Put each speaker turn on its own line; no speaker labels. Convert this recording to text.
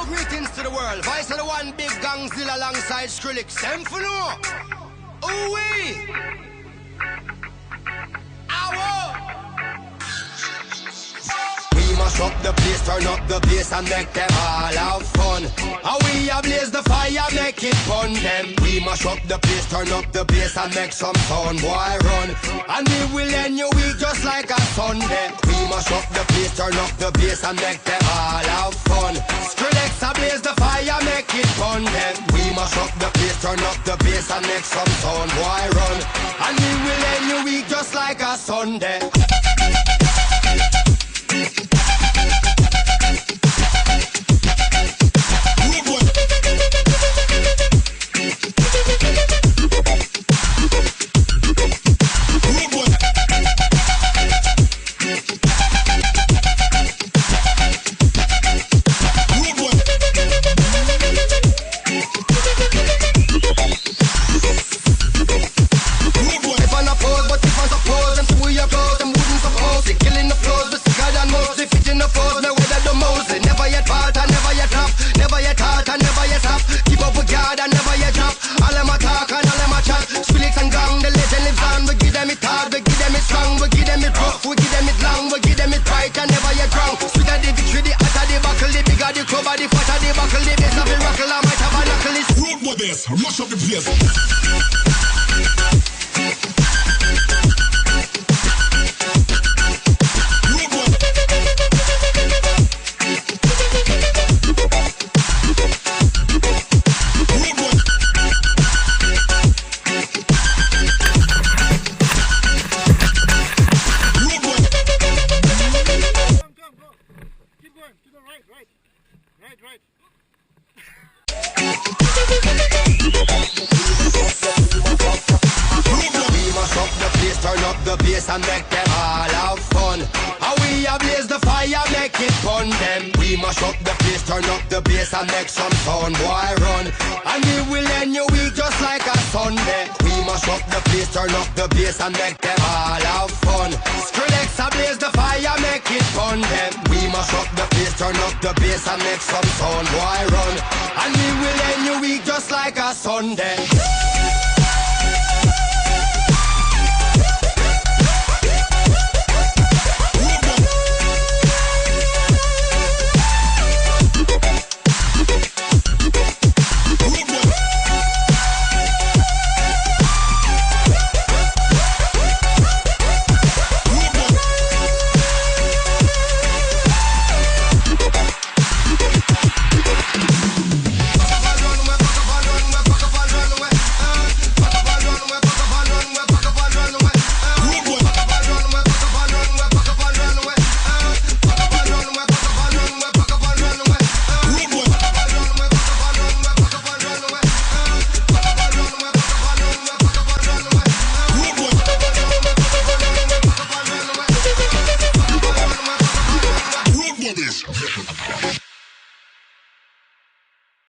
greetings to the world. Vice of the one big gangzilla alongside Skrillex. Them for no. Ooh-wee. Mash up the place, turn up the bass and make them all have fun. How we ablaze the fire, make it fun them. We mash up the place, turn up the bass and make some sound, boy run. And we will end your week just like a Sunday. We mash up the place, turn up the bass and make them all have fun. Skrillex ablaze the fire, make it fun them. We mash up the place, turn up the bass and make some sound, boy run. And we will end your week just like a Sunday.
Rush up the place.
And make them all have fun. How we ablaze the fire, make it fun them. We mash up the place, turn up the bass and make some sound, boy run. And we will end your week just like a Sunday. We mash up the place, turn up the bass and make them all have fun. Skrillex ablaze the fire, make it fun them. We mash up the place, turn up the bass and make some sound, boy run. And we will end your week just like a Sunday.